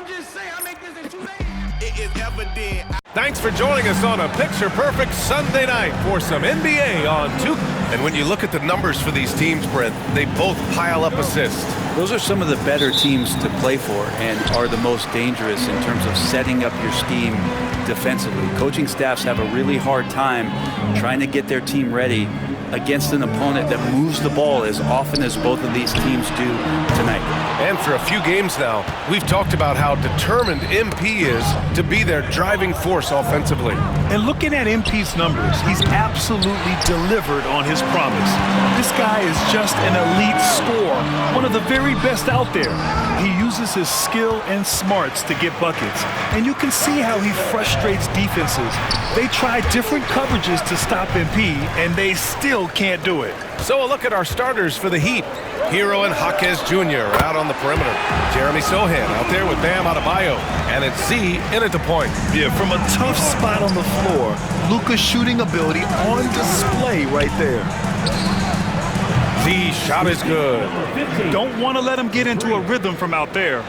I'm just saying, I make this in 2 days. It is evident. Thanks for joining us on a picture-perfect Sunday night for some NBA on 2. And when you look at the numbers for these teams, Brent, they both pile up assists. Those are some of the better teams to play for and are the most dangerous in terms of setting up your scheme defensively. Coaching staffs have a really hard time trying to get their team ready against an opponent that moves the ball as often as both of these teams do tonight. And for a few games now, we've talked about how determined MP is to be their driving force offensively. And looking at MP's numbers, he's absolutely delivered on his promise. This guy is just an elite scorer, one of the very best out there. He uses his skill and smarts to get buckets. And you can see how he frustrates defenses. They try different coverages to stop MP, and they still can't do it. So a look at our starters for the Heat. Hero and Jaquez Jr. out on the perimeter. Jeremy Sohan out there with Bam Adebayo. And it's Z in at the point. Yeah, from a tough spot on the floor, Luka's shooting ability on display right there. Z shot is good. Don't want to let him get into a rhythm from out there.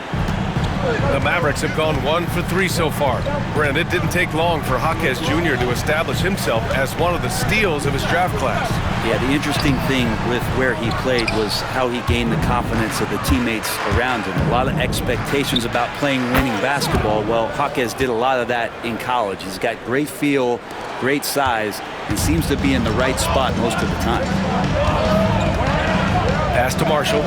The Mavericks have gone 1 for 3 so far. Brent, it didn't take long for Jaquez Jr. to establish himself as one of the steals of his draft class. Yeah, the interesting thing with where he played was how he gained the confidence of the teammates around him. A lot of expectations about playing winning basketball. Well, Jaquez did a lot of that in college. He's got great feel, great size, and seems to be in the right spot most of the time. Pass to Marshall.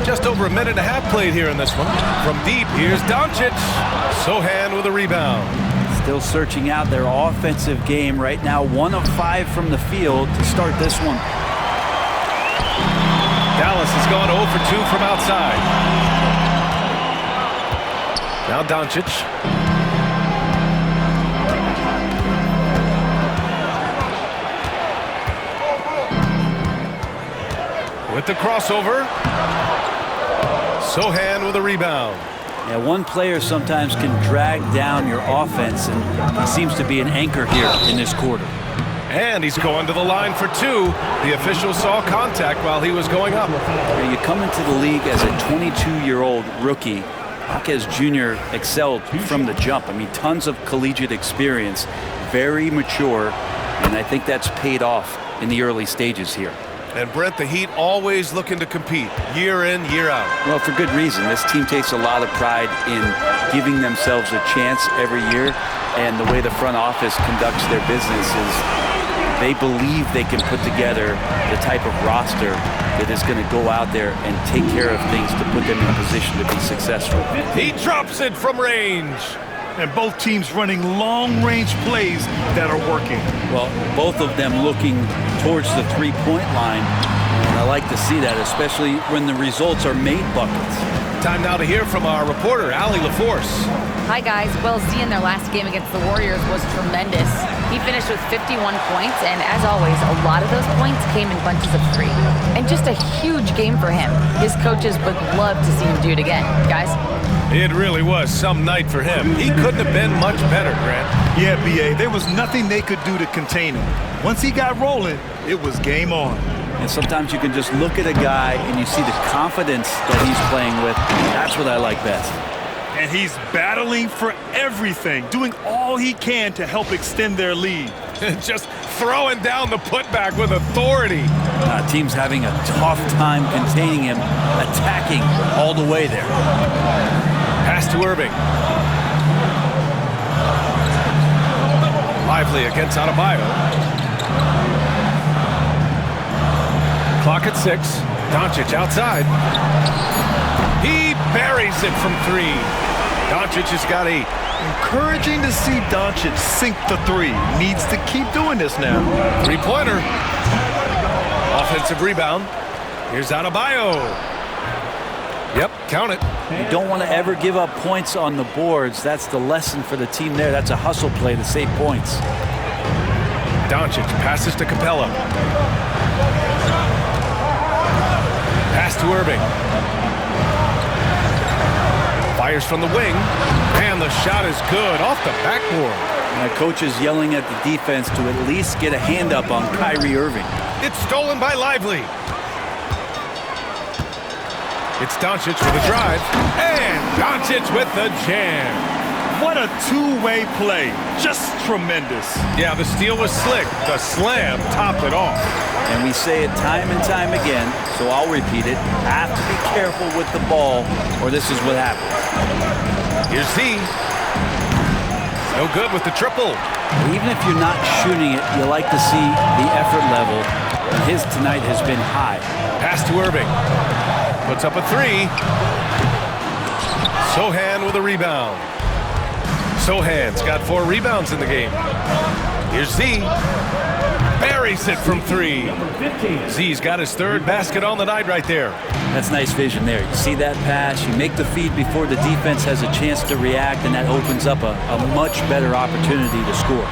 Just over a minute and a half played here in this one. From deep, here's Doncic. Sohan with a rebound. Still searching out their offensive game right now. 1 of 5 from the field to start this one. Dallas has gone 0 for 2 from outside. Now Doncic. With the crossover. Sohan with a rebound. Yeah, one player sometimes can drag down your offense, and he seems to be an anchor here in this quarter. And he's going to the line for 2. The official saw contact while he was going up. You come into the league as a 22-year-old rookie. Jaquez Jr. excelled from the jump. I mean, tons of collegiate experience, very mature, and I think that's paid off in the early stages here. And Brent, the Heat always looking to compete year in, year out. Well, for good reason. This team takes a lot of pride in giving themselves a chance every year, and the way the front office conducts their business is they believe they can put together the type of roster that is going to go out there and take care of things to put them in a position to be successful. He drops it from range. And both teams running long-range plays that are working. Well, both of them looking towards the three-point line. And I like to see that, especially when the results are made buckets. Time now to hear from our reporter, Allie LaForce. Hi, guys. Well, Z in their last game against the Warriors was tremendous. He finished with 51 points, and as always, a lot of those points came in bunches of 3. And just a huge game for him. His coaches would love to see him do it again. Guys? It really was some night for him. He couldn't have been much better, Grant. Yeah, B.A., there was nothing they could do to contain him. Once he got rolling, it was game on. And sometimes you can just look at a guy and you see the confidence that he's playing with. That's what I like best. And he's battling for everything, doing all he can to help extend their lead. Just throwing down the putback with authority. Team's having a tough time containing him, attacking all the way there. Pass to Irving. Lively against Adebayo. Clock at 6. Doncic outside. He buries it from 3. Doncic has got 8. Encouraging to see Doncic sink the 3. Needs to keep doing this now. 3-pointer. Offensive rebound. Here's Adebayo. Yep, count it. You don't want to ever give up points on the boards. That's the lesson for the team there. That's a hustle play to save points. Doncic passes to Capella. Pass to Irving. Fires from the wing. And the shot is good off the backboard. My coach is yelling at the defense to at least get a hand up on Kyrie Irving. It's stolen by Lively. It's Doncic with a drive, and Doncic with the jam. What a two-way play. Just tremendous. Yeah, the steal was slick. The slam topped it off. And we say it time and time again, so I'll repeat it. Have to be careful with the ball, or this is what happens. Here's Z. No good with the triple. Even if you're not shooting it, you like to see the effort level. And his tonight has been high. Pass to Irving. Puts up a three. Sohan with a rebound. Sohan's got 4 rebounds in the game. Here's Z. Buries it from 3. Z's got his 3rd basket on the night right there. That's nice vision there. You see that pass, you make the feed before the defense has a chance to react, and that opens up a much better opportunity to score.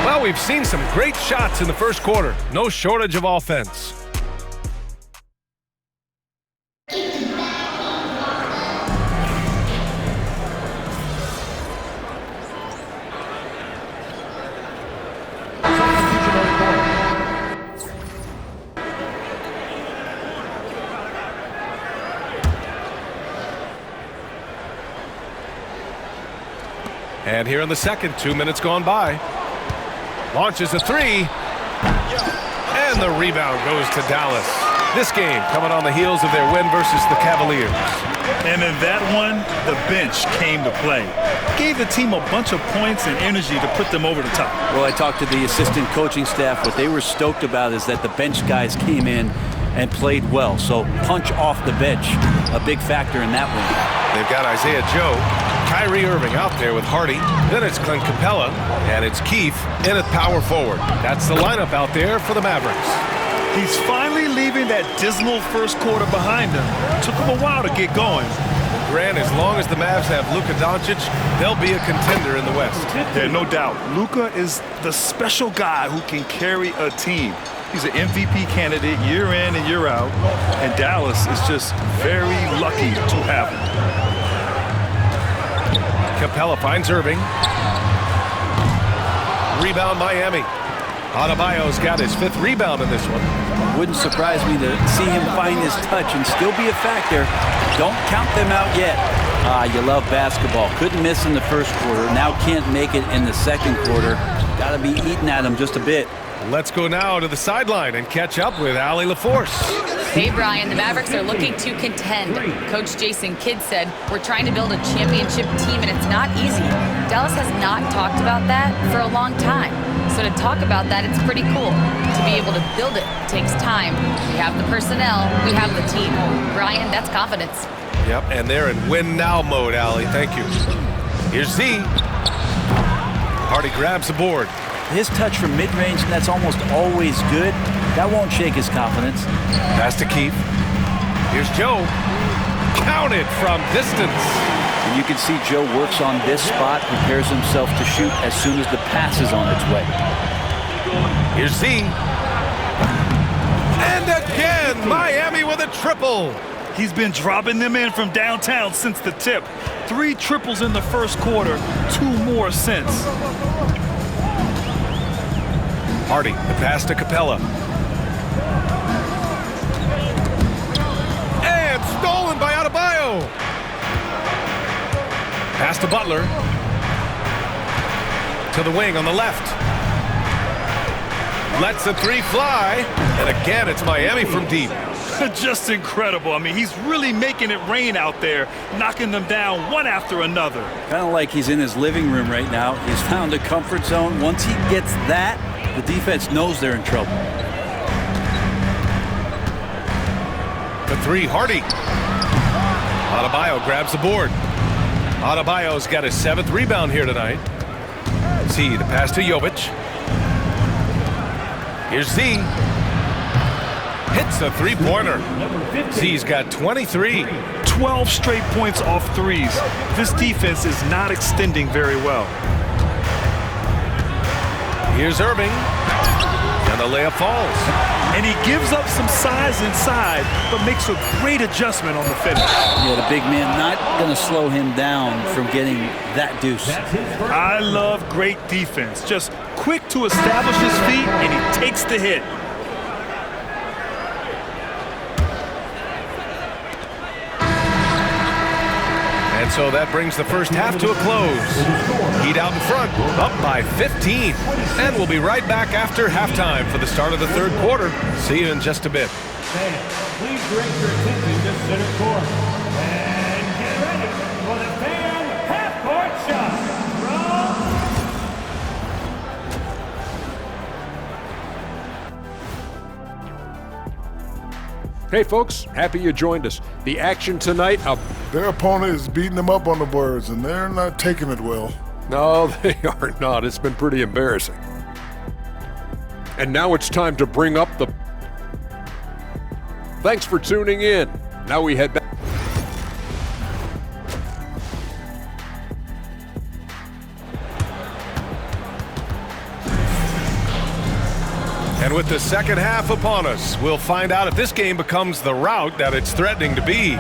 Well, we've seen some great shots in the first quarter. No shortage of offense. And here in the second, 2 minutes gone by. Launches a 3. And the rebound goes to Dallas. This game coming on the heels of their win versus the Cavaliers. And in that one, the bench came to play. Gave the team a bunch of points and energy to put them over the top. Well, I talked to the assistant coaching staff. What they were stoked about is that the bench guys came in and played well. So punch off the bench, a big factor in that one. They've got Isaiah Joe, Kyrie Irving out there with Hardy. Then it's Clint Capella, and it's Keefe in at power forward. That's the lineup out there for the Mavericks. He's finally leaving that dismal first quarter behind him. Took him a while to get going. Grant, as long as the Mavs have Luka Doncic, they'll be a contender in the West. Yeah, no doubt. Luka is the special guy who can carry a team. He's an MVP candidate year in and year out, and Dallas is just very lucky to have him. Capella finds Irving. Rebound Miami. Adebayo's got his 5th rebound in this one. Wouldn't surprise me to see him find his touch and still be a factor. Don't count them out yet. You love basketball. Couldn't miss in the first quarter. Now can't make it in the second quarter. Got to be eating at him just a bit. Let's go now to the sideline and catch up with Allie LaForce. Hey, Brian, the Mavericks are looking to contend. Coach Jason Kidd said, we're trying to build a championship team, and it's not easy. Dallas has not talked about that for a long time. So to talk about that, it's pretty cool. To be able to build it takes time. We have the personnel, we have the team. Brian, that's confidence. Yep, and they're in win-now mode, Allie. Thank you. Here's Z. Hardy grabs the board. His touch from mid-range, that's almost always good. That won't shake his confidence. Pass to Keefe. Here's Joe. Counted from distance. And you can see Joe works on this spot, prepares himself to shoot as soon as the pass is on its way. Here's Z. And again, Miami with a triple. He's been dropping them in from downtown since the tip. 3 triples in the first quarter, 2 more since. Hardy, the pass to Capella. And stolen by Adebayo. Pass to Butler. To the wing on the left. Lets the 3 fly. And again, it's Miami from deep. Just incredible. I mean, he's really making it rain out there, knocking them down one after another. Kind of like he's in his living room right now. He's found a comfort zone. Once he gets that, the defense knows they're in trouble. The 3, Hardy. Adebayo grabs the board. Adebayo's got his 7th rebound here tonight. Z, the pass to Jovic. Here's Z. Hits a 3-pointer. Z's got 23. 12 straight points off threes. This defense is not extending very well. Here's Irving. And the layup falls. And he gives up some size inside, but makes a great adjustment on the finish. Yeah, the big man not going to slow him down from getting that deuce. I love great defense. Just quick to establish his feet, and he takes the hit. And so that brings the first half to a close. Heat out in front, up by 15. And we'll be right back after halftime for the start of the third quarter. See you in just a bit. Please direct your attention to center court. And get ready for the fan half-court shot. Hey folks, happy you joined us. The action tonight, Their opponent is beating them up on the boards, and they're not taking it well. No, they are not. It's been pretty embarrassing. And now it's time to bring up the... Thanks for tuning in. Now we head back. And with the second half upon us, we'll find out if this game becomes the route that it's threatening to be.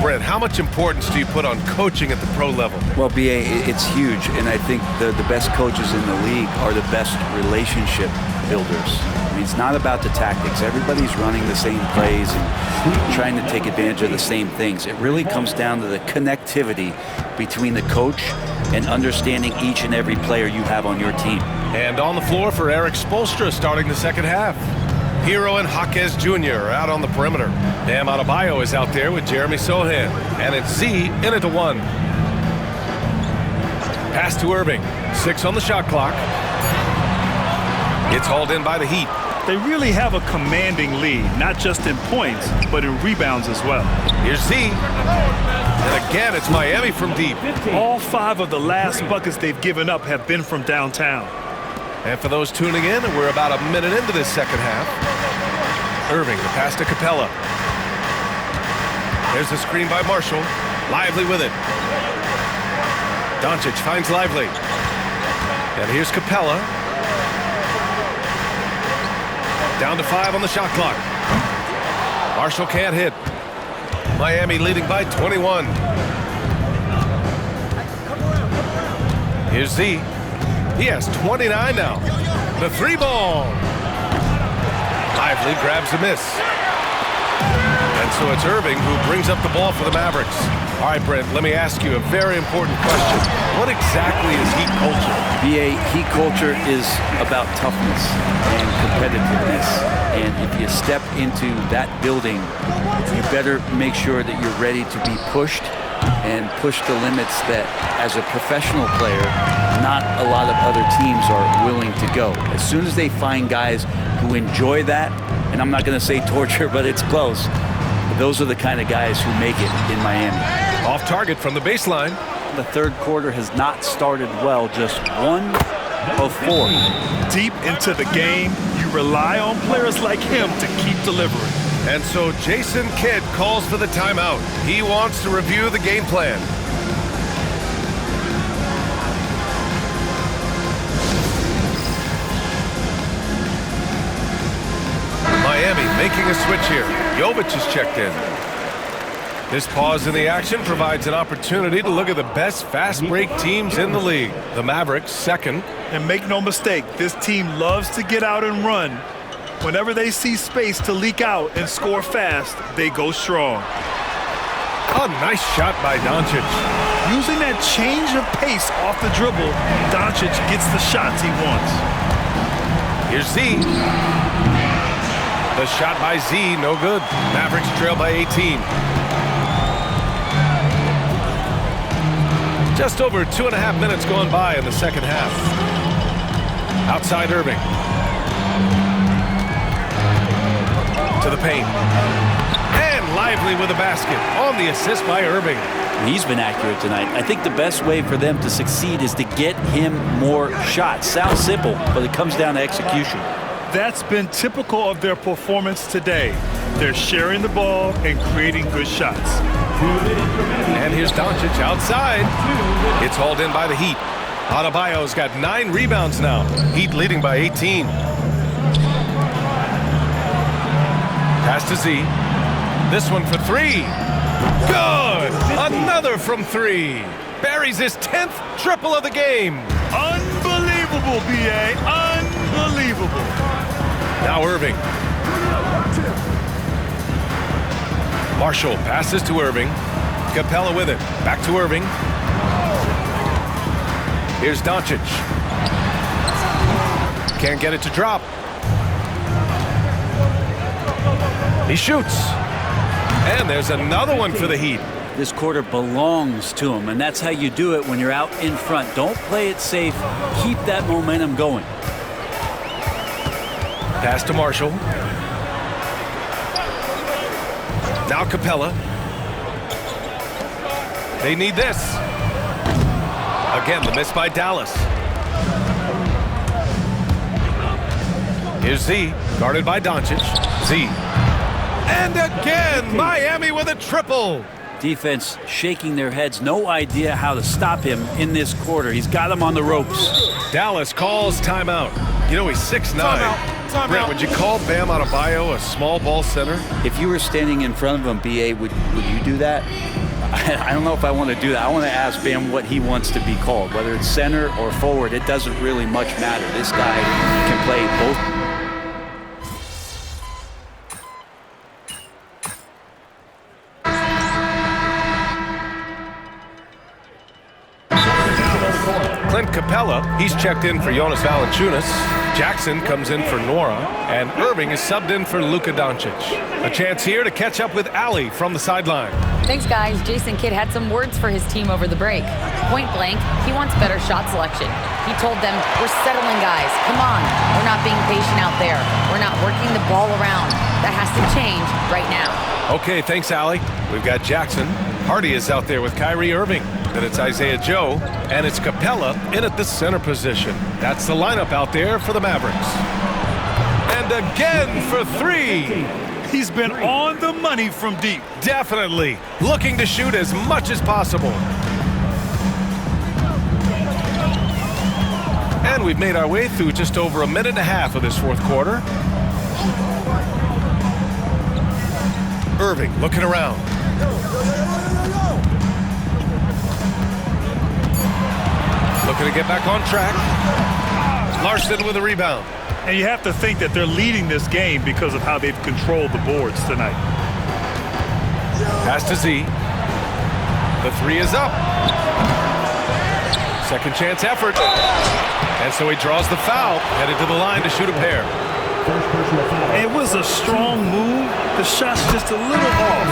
Brent, how much importance do you put on coaching at the pro level? Well, BA, it's huge, and I think the best coaches in the league are the best relationship builders. I mean, it's not about the tactics. Everybody's running the same plays and trying to take advantage of the same things. It really comes down to the connectivity between the coach and understanding each and every player you have on your team. And on the floor for Eric Spoelstra starting the second half. Hero and Jaquez Jr. are out on the perimeter. Bam Adebayo is out there with Jeremy Sohan. And it's Z in it to 1. Pass to Irving. 6 on the shot clock. It's hauled in by the Heat. They really have a commanding lead, not just in points, but in rebounds as well. Here's Z. And again, it's Miami from deep. All 5 of the last buckets they've given up have been from downtown. And for those tuning in, we're about a minute into this second half. Irving, the pass to Capella. There's the screen by Marshall. Lively with it. Doncic finds Lively. And here's Capella. Down to 5 on the shot clock. Marshall can't hit. Miami leading by 21. Here's Z. He has 29 now. The 3-ball. Lively grabs a miss. And so it's Irving who brings up the ball for the Mavericks. All right, Brent, let me ask you a very important question. What exactly is Heat culture? BA, Heat culture is about toughness and competitiveness. And if you step into that building, you better make sure that you're ready to be pushed and push the limits that, as a professional player, not a lot of other teams are willing to go. As soon as they find guys who enjoy that, and I'm not going to say torture, but it's close, those are the kind of guys who make it in Miami. Off target from the baseline. The third quarter has not started well, just 1 of 4. Deep into the game, you rely on players like him to keep delivering. And so Jason Kidd calls for the timeout. He wants to review the game plan. Miami making a switch here. Jovic is checked in. This pause in the action provides an opportunity to look at the best fast break teams in the league. The Mavericks second. And make no mistake, this team loves to get out and run. Whenever they see space to leak out and score fast, they go strong. A nice shot by Doncic. Using that change of pace off the dribble, Doncic gets the shots he wants. Here's Z. The shot by Z, no good. Mavericks trail by 18. Just over 2.5 minutes gone by in the second half. Outside Irving. To the paint. And Lively with a basket on the assist by Irving. He's been accurate tonight. I think the best way for them to succeed is to get him more shots. Sounds simple, but it comes down to execution. That's been typical of their performance today. They're sharing the ball and creating good shots. And here's Doncic outside. It's hauled in by the Heat. Adebayo's got 9 rebounds now. Heat leading by 18. Pass to Z. This one for 3. Good! Another from 3. Buries his 10th triple of the game. Unbelievable, B.A. Unbelievable. Now Irving. Marshall passes to Irving. Capella with it. Back to Irving. Here's Doncic. Can't get it to drop. He shoots. And there's another one for the Heat. This quarter belongs to him, and that's how you do it when you're out in front. Don't play it safe. Keep that momentum going. Pass to Marshall. Now Capella. They need this. Again, the miss by Dallas. Here's Z, guarded by Doncic. Z. And again, Miami with a triple. Defense shaking their heads. No idea how to stop him in this quarter. He's got him on the ropes. Dallas calls timeout. You know, he's 6'9". Brent, would you call Bam Adebayo a small ball center? If you were standing in front of him, B.A., would you do that? I don't know if I want to do that. I want to ask Bam what he wants to be called. Whether it's center or forward, it doesn't really much matter. This guy can play both. Capella, he's checked in for Jonas Valanciunas. Jackson comes in for Nora, and Irving is subbed in for Luka Doncic. A chance here to catch up with Allie from the sideline. Thanks, guys. Jason Kidd had some words for his team over the break. Point blank, he wants better shot selection. He told them, we're settling, guys. Come on. We're not being patient out there. We're not working the ball around. That has to change right now. Okay, thanks, Allie. We've got Jackson. Hardy is out there with Kyrie Irving. Then it's Isaiah Joe, and it's Capella in at the center position. That's the lineup out there for the Mavericks. And again for three. He's been on the money from deep. Definitely. Looking to shoot as much as possible. And we've made our way through just over a minute and a half of this fourth quarter. Irving looking around. Looking to get back on track. Larson with a rebound. And you have to think that they're leading this game because of how they've controlled the boards tonight. Pass to Z. The three is up. Second chance effort. And so he draws the foul, headed to the line to shoot a pair. It was a strong move. The shot's just a little off.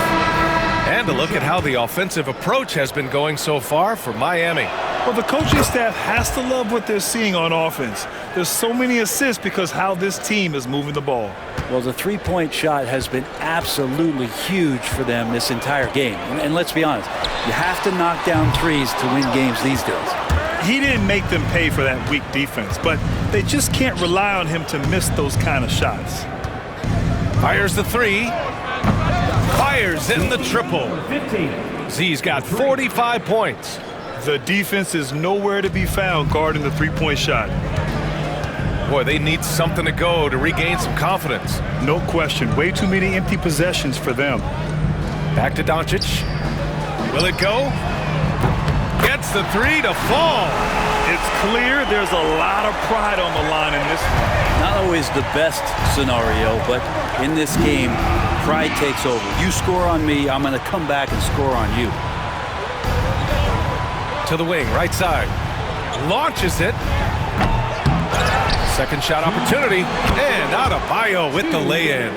And a look at how the offensive approach has been going so far for Miami. Well, the coaching staff has to love what they're seeing on offense. There's so many assists because how this team is moving the ball. Well, the three-point shot has been absolutely huge for them this entire game. And let's be honest, you have to knock down threes to win games these days. He didn't make them pay for that weak defense, but they just can't rely on him to miss those kind of shots. Fires the three. Fires in the triple. Z's got 45 points. The defense is nowhere to be found guarding the three-point shot. Boy, they need something to go to regain some confidence. No question. Way too many empty possessions for them. Back to Doncic. Will it go? Gets the three to fall. It's clear there's a lot of pride on the line in this one. Not always the best scenario, but in this game, pride takes over. You score on me, I'm going to come back and score on you. To the wing, right side. Launches it. Second shot opportunity. And Adebayo with the lay-in.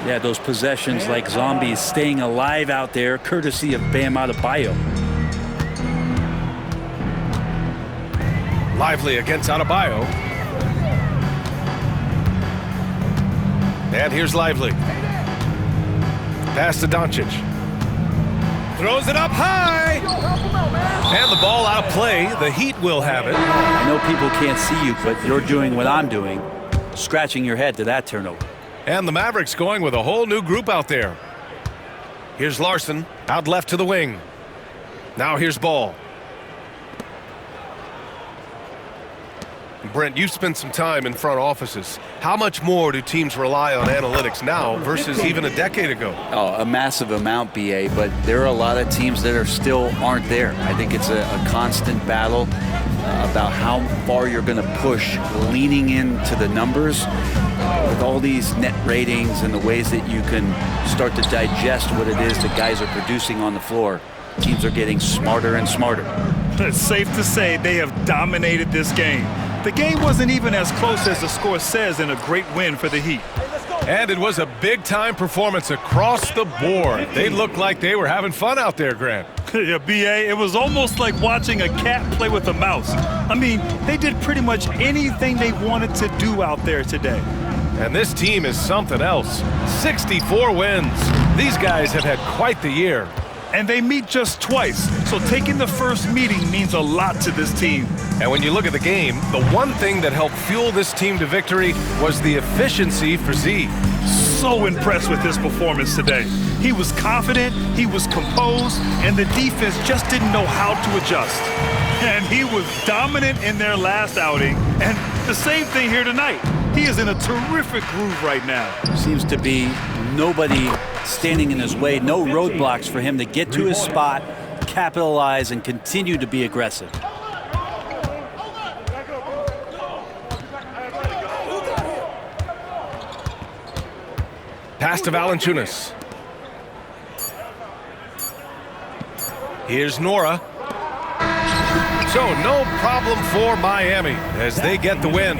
Yeah, those possessions like zombies staying alive out there, courtesy of Bam Adebayo. Lively against Adebayo. And here's Lively. Pass to Doncic. Throws it up high. And the ball out of play. The Heat will have it. I know people can't see you, but you're doing what I'm doing. Scratching your head to that turnover. And the Mavericks going with a whole new group out there. Here's Larson. Out left to the wing. Now here's Ball. Brent, you've spent some time in front offices. How much more do teams rely on analytics now versus even a decade ago? Oh, a massive amount, BA, but there are a lot of teams that still aren't there. I think it's a constant battle about how far you're going to push, leaning into the numbers with all these net ratings and the ways that you can start to digest what it is that guys are producing on the floor. Teams are getting smarter and smarter. It's safe to say they have dominated this game. The game wasn't even as close as the score says in a great win for the Heat. And it was a big-time performance across the board. They looked like they were having fun out there, Grant. Yeah, B.A., it was almost like watching a cat play with a mouse. I mean, they did pretty much anything they wanted to do out there today. And this team is something else. 64 wins. These guys have had quite the year. And they meet just twice, so taking the first meeting means a lot to this team. And when you look at the game, the one thing that helped fuel this team to victory was the efficiency for Z. So impressed with his performance today. He was confident, he was composed, and the defense just didn't know how to adjust. And he was dominant in their last outing, and the same thing here tonight. He is in a terrific groove right now. Seems to be nobody standing in his way, no roadblocks for him to get to his spot, capitalize, and continue to be aggressive. Pass to Valanciunas. Here's Nora. So no problem for Miami as they get the win.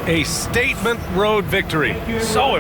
A statement road victory. So